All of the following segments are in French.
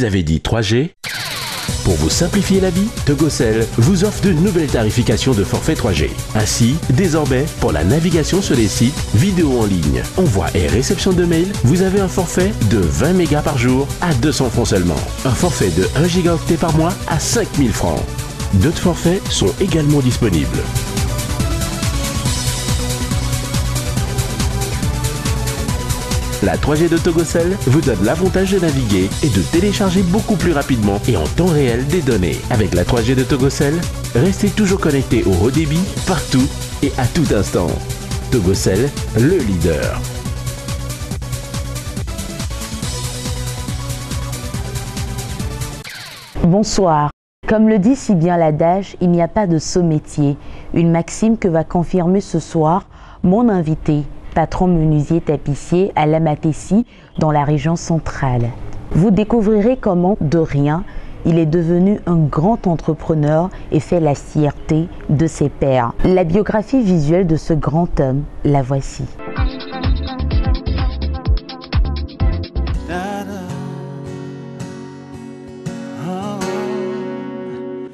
Vous avez dit 3G? Pour vous simplifier la vie, Togocel vous offre de nouvelles tarifications de forfait 3G. Ainsi, désormais, pour la navigation sur les sites, vidéos en ligne, envoi et réception de mails, vous avez un forfait de 20 mégas par jour à 200 francs seulement. Un forfait de 1 gigaoctet par mois à 5000 francs. D'autres forfaits sont également disponibles. La 3G de Togocel vous donne l'avantage de naviguer et de télécharger beaucoup plus rapidement et en temps réel des données. Avec la 3G de Togocel, restez toujours connecté au haut débit, partout et à tout instant. Togocel, le leader. Bonsoir. Comme le dit si bien l'adage, il n'y a pas de saut métier. Une maxime que va confirmer ce soir mon invité, patron menuisier tapissier à Lamataissi, dans la région centrale. Vous découvrirez comment, de rien, il est devenu un grand entrepreneur et fait la fierté de ses pairs. La biographie visuelle de ce grand homme, la voici.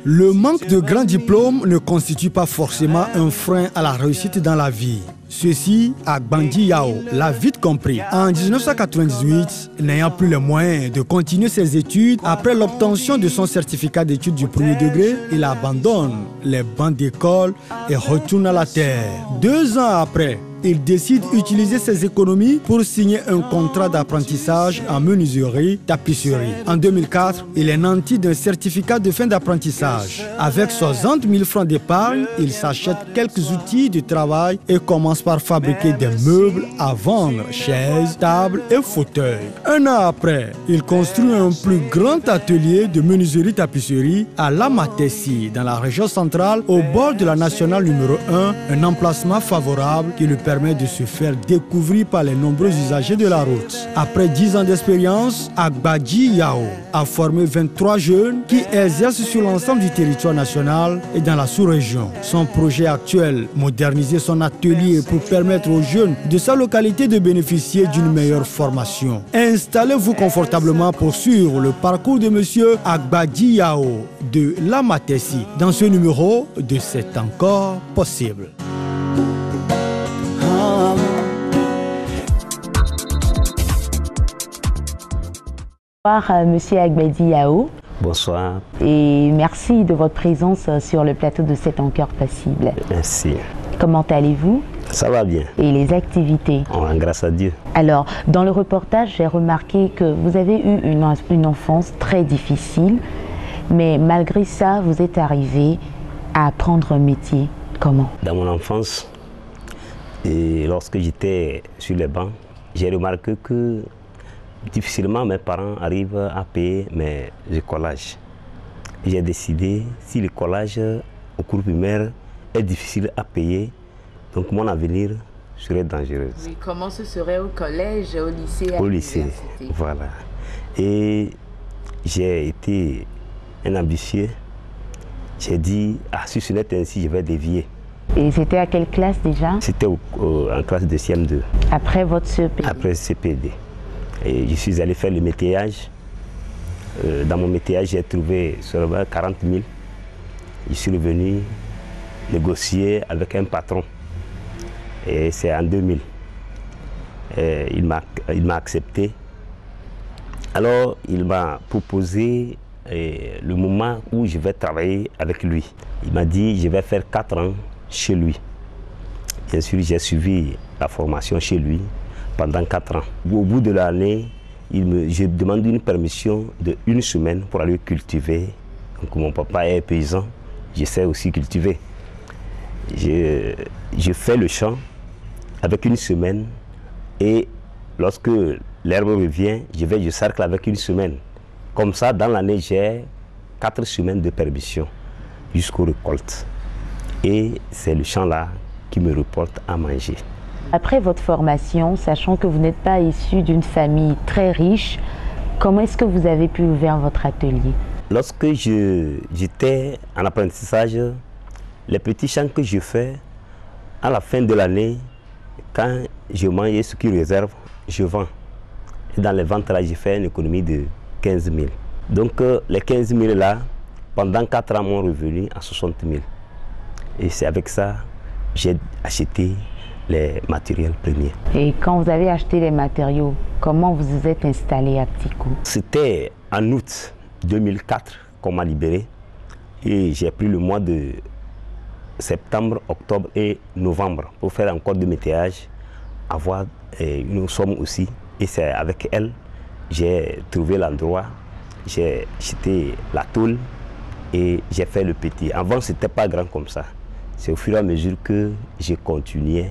Le manque de grands diplômes ne constitue pas forcément un frein à la réussite dans la vie. Ceci, Agbandi Yao l'a vite compris. En 1998, n'ayant plus les moyens de continuer ses études, après l'obtention de son certificat d'études du premier degré, il abandonne les bancs d'école et retourne à la terre. 2 ans après, il décide d'utiliser ses économies pour signer un contrat d'apprentissage en menuiserie, tapisserie. En 2004, il est nanti d'un certificat de fin d'apprentissage. Avec 60 000 francs d'épargne, il s'achète quelques outils de travail et commence par fabriquer des meubles à vendre, chaises, tables et fauteuils. 1 an après, il construit un plus grand atelier de menuiserie tapisserie à Lamataissi, dans la région centrale, au bord de la nationale numéro 1, un emplacement favorable qui lui permet de se faire découvrir par les nombreux usagers de la route. Après 10 ans d'expérience, Agbandi Yao a formé 23 jeunes qui exercent sur l'ensemble du territoire national et dans la sous-région. Son projet actuel, moderniser son atelier pour permettre aux jeunes de sa localité de bénéficier d'une meilleure formation. Installez-vous confortablement pour suivre le parcours de monsieur Agbandi Yao de Lamataissi dans ce numéro de C'est encore possible. Bonsoir, monsieur Agbandi Yao. Bonsoir. Et merci de votre présence sur le plateau de C'est encore possible. Merci. Comment allez-vous? Ça va bien. Et les activités? Grâce à Dieu. Alors, dans le reportage, j'ai remarqué que vous avez eu une enfance très difficile, mais malgré ça, vous êtes arrivé à apprendre un métier. Comment? Dans mon enfance, et lorsque j'étais sur les bancs, j'ai remarqué que difficilement mes parents arrivent à payer mes écolages. J'ai décidé, si le collage au cours primaire est difficile à payer, donc mon avenir serait dangereux. Oui, comment ce serait au collège, au lycée, à Au lycée, voilà. Et j'ai été un ambitieux. J'ai dit, si ce n'est ainsi, je vais dévier. Et c'était à quelle classe déjà? C'était en classe de CM2. Après votre CPD? Après CPD. Et je suis allé faire le métayage. Dans mon métayage, j'ai trouvé seulement 40 000. Je suis revenu négocier avec un patron. Et c'est en 2000. Il m'a accepté. Alors, il m'a proposé le moment où je vais travailler avec lui. Il m'a dit, je vais faire 4 ans chez lui. Bien sûr, j'ai suivi la formation chez lui pendant 4 ans. Au bout de l'année, je demande une permission de 1 semaine pour aller cultiver. Donc, mon papa est paysan, je sais aussi cultiver. Je fais le champ avec 1 semaine et lorsque l'herbe revient, je cercle avec 1 semaine. Comme ça, dans l'année, j'ai 4 semaines de permission jusqu'aux récoltes. Et c'est le champ-là qui me reporte à manger. Après votre formation, sachant que vous n'êtes pas issu d'une famille très riche, comment est-ce que vous avez pu ouvrir votre atelier? Lorsque j'étais en apprentissage, les petits champs que je fais, à la fin de l'année, quand je mange ce qu'ils réservent, je vends. Et dans les ventes là, j'ai fait une économie de 15 000. Donc les 15 000 là, pendant 4 ans, m'ont revenu à 60 000. Et c'est avec ça que j'ai acheté les matériels premiers. Et quand vous avez acheté les matériaux, comment vous vous êtes installé à Ptikou? C'était en août 2004 qu'on m'a libéré. Et j'ai pris le mois de septembre, octobre et novembre pour faire encore de métayage, avoir une somme aussi. Et c'est avec elle j'ai trouvé l'endroit, j'ai jeté la tôle et j'ai fait le petit. Avant, ce n'était pas grand comme ça. C'est au fur et à mesure que j'ai continué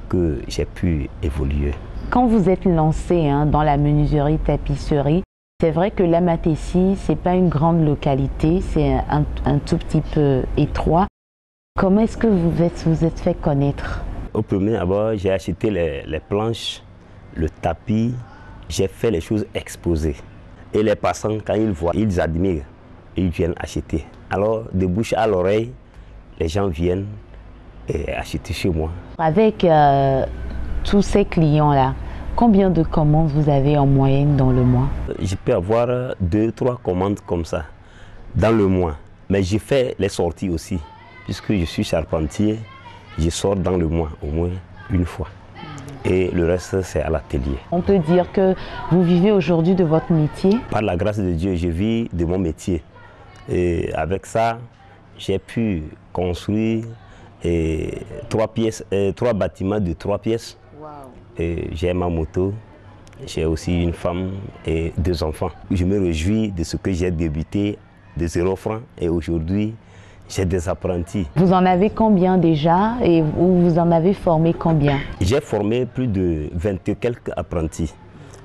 que j'ai pu évoluer. Quand vous êtes lancé dans la menuiserie tapisserie, c'est vrai que l'Amatessi, ce n'est pas une grande localité, c'est un tout petit peu étroit. Comment est-ce que vous êtes fait connaître? Au premier abord, j'ai acheté les planches, le tapis, j'ai fait les choses exposées. Et les passants, quand ils voient, ils admirent et ils viennent acheter. Alors, de bouche à l'oreille, les gens viennent acheter chez moi. Avec tous ces clients-là, combien de commandes vous avez en moyenne dans le mois? Je peux avoir 2-3 commandes comme ça dans le mois. Mais j'ai fait les sorties aussi. Puisque je suis charpentier, je sors dans le mois au moins une fois. Et le reste, c'est à l'atelier. On peut dire que vous vivez aujourd'hui de votre métier? Par la grâce de Dieu, je vis de mon métier. Et avec ça, j'ai pu construire 3 bâtiments de 3 pièces. Wow. J'ai ma moto, j'ai aussi une femme et 2 enfants. Je me réjouis de ce que j'ai débuté de 0 francs et aujourd'hui, j'ai des apprentis. Vous en avez combien déjà et vous en avez formé combien? J'ai formé plus de 20 et quelques apprentis.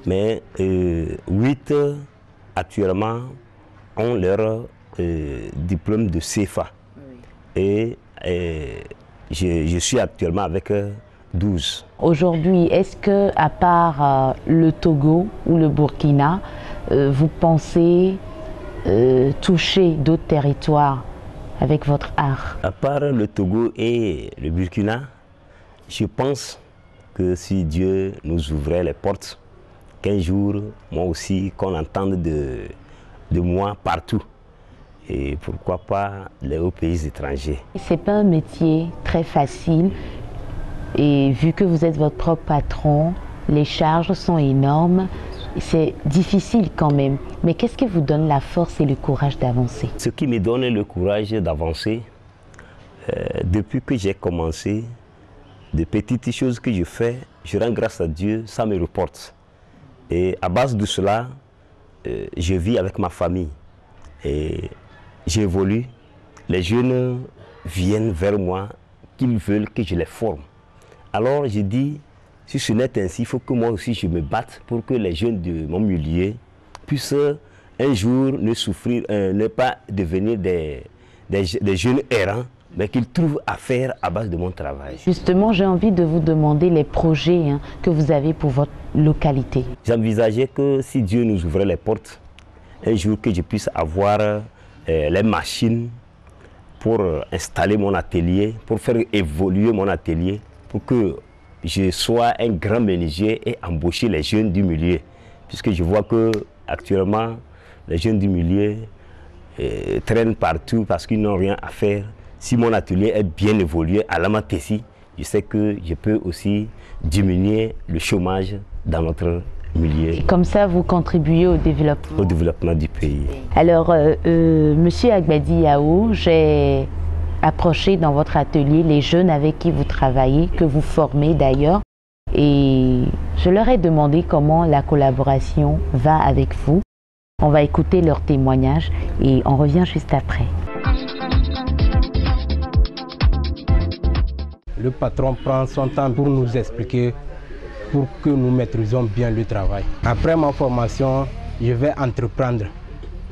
Mais 8 actuellement ont leur diplôme de CFA. Oui. Et je suis actuellement avec 12. Aujourd'hui, est-ce que, à part le Togo ou le Burkina, vous pensez toucher d'autres territoires avec votre art? À part le Togo et le Burkina, je pense que si Dieu nous ouvrait les portes, qu'un jour, moi aussi, qu'on entende de moi partout. Et pourquoi pas les hauts pays étrangers. Ce n'est pas un métier très facile. Et vu que vous êtes votre propre patron, les charges sont énormes. C'est difficile quand même. Mais qu'est-ce qui vous donne la force et le courage d'avancer? Ce qui me donne le courage d'avancer, depuis que j'ai commencé, de petites choses que je fais, je rends grâce à Dieu, ça me reporte. Et à base de cela, je vis avec ma famille. Et j'évolue. Les jeunes viennent vers moi, qu'ils veulent que je les forme. Alors je dis, si ce n'est ainsi, il faut que moi aussi je me batte pour que les jeunes de mon milieu puissent un jour ne souffrir, ne pas devenir des jeunes errants, mais qu'ils trouvent à faire à base de mon travail. Justement, j'ai envie de vous demander les projets que vous avez pour votre localité. J'envisageais que si Dieu nous ouvrait les portes, un jour que je puisse avoir les machines pour installer mon atelier, pour faire évoluer mon atelier, pour que je sois un grand menuisier et embaucher les jeunes du milieu. Puisque je vois que actuellement les jeunes du milieu traînent partout parce qu'ils n'ont rien à faire. Si mon atelier est bien évolué à l'Amatessi, je sais que je peux aussi diminuer le chômage dans notre milieu. Et comme ça, vous contribuez au développement du pays. Alors, Monsieur Agbadi Yao, j'ai approché dans votre atelier les jeunes avec qui vous travaillez, que vous formez d'ailleurs, et je leur ai demandé comment la collaboration va avec vous. On va écouter leurs témoignages et on revient juste après. Le patron prend son temps pour nous expliquer, pour que nous maîtrisions bien le travail. Après ma formation, je vais entreprendre,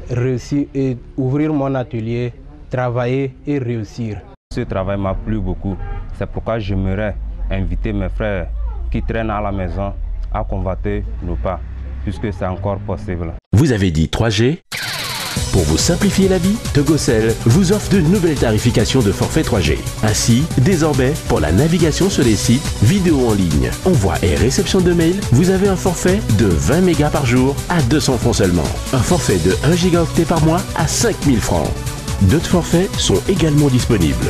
réussir et ouvrir mon atelier, travailler et réussir. Ce travail m'a plu beaucoup. C'est pourquoi j'aimerais inviter mes frères qui traînent à la maison à convoiter nos pas, puisque c'est encore possible. Vous avez dit 3G? Pour vous simplifier la vie, Togocel vous offre de nouvelles tarifications de forfait 3G. Ainsi, désormais, pour la navigation sur les sites, vidéos en ligne, envoi et réception de mails, vous avez un forfait de 20 mégas par jour à 200 francs seulement. Un forfait de 1 gigaoctet par mois à 5000 francs. D'autres forfaits sont également disponibles.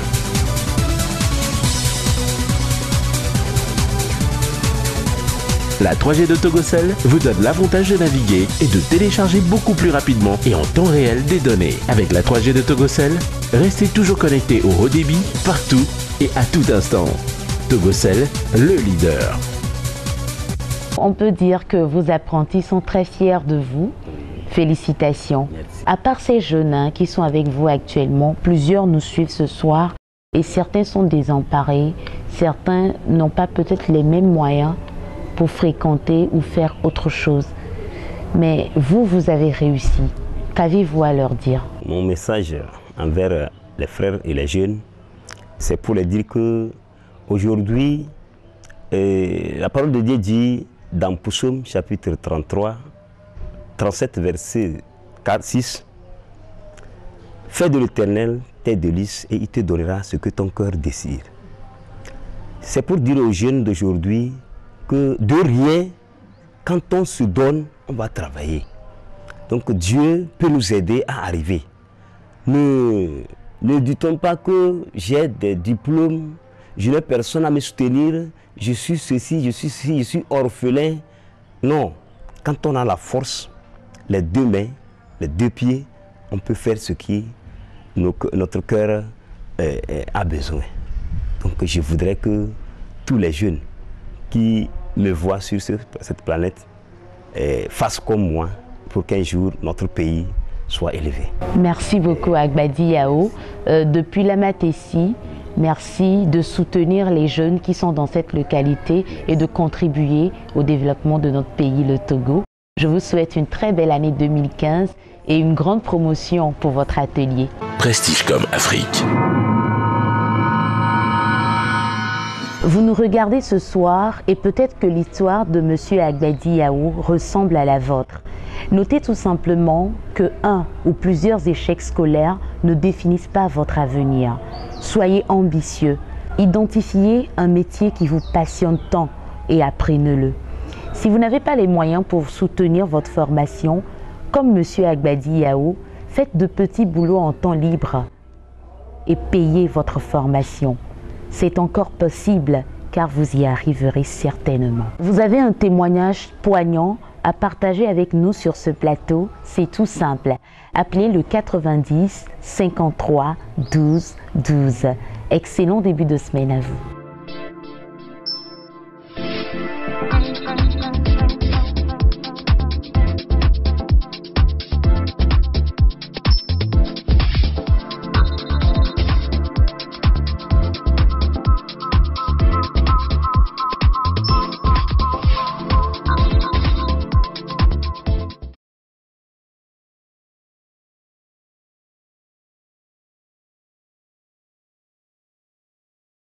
La 3G de Togocel vous donne l'avantage de naviguer et de télécharger beaucoup plus rapidement et en temps réel des données. Avec la 3G de Togocel, restez toujours connecté au haut débit, partout et à tout instant. Togocel, le leader. On peut dire que vos apprentis sont très fiers de vous. Félicitations. Merci. À part ces jeunes qui sont avec vous actuellement, plusieurs nous suivent ce soir et certains sont désemparés, certains n'ont pas peut-être les mêmes moyens pour fréquenter ou faire autre chose. Mais vous, vous avez réussi. Qu'avez-vous à leur dire? Mon message envers les frères et les jeunes, c'est pour leur dire que aujourd'hui, la parole de Dieu dit dans Psaume chapitre 33, 37 verset 4-6, « Fais de l'Éternel tes délices et il te donnera ce que ton cœur désire. » C'est pour dire aux jeunes d'aujourd'hui que de rien, quand on se donne, on va travailler. Donc Dieu peut nous aider à arriver. Ne dit-on pas que j'ai des diplômes, je n'ai personne à me soutenir, je suis ceci, je suis ceci, je suis orphelin. Non, quand on a la force, les deux mains, les deux pieds, on peut faire ce qui notre cœur a besoin. Donc je voudrais que tous les jeunes qui me voient sur cette planète fassent comme moi pour qu'un jour notre pays soit élevé. Merci beaucoup Agbadi Yao. Depuis l'Amatessi, merci de soutenir les jeunes qui sont dans cette localité et de contribuer au développement de notre pays, le Togo. Je vous souhaite une très belle année 2015 et une grande promotion pour votre atelier. Prestige comme Afrique. Vous nous regardez ce soir et peut-être que l'histoire de M. Agbadi Yao ressemble à la vôtre. Notez tout simplement que un ou plusieurs échecs scolaires ne définissent pas votre avenir. Soyez ambitieux, identifiez un métier qui vous passionne tant et apprenez-le. Si vous n'avez pas les moyens pour soutenir votre formation, comme M. Agbadi Yao, faites de petits boulots en temps libre et payez votre formation. C'est encore possible car vous y arriverez certainement. Vous avez un témoignage poignant à partager avec nous sur ce plateau, c'est tout simple. Appelez le 90 53 12 12. Excellent début de semaine à vous.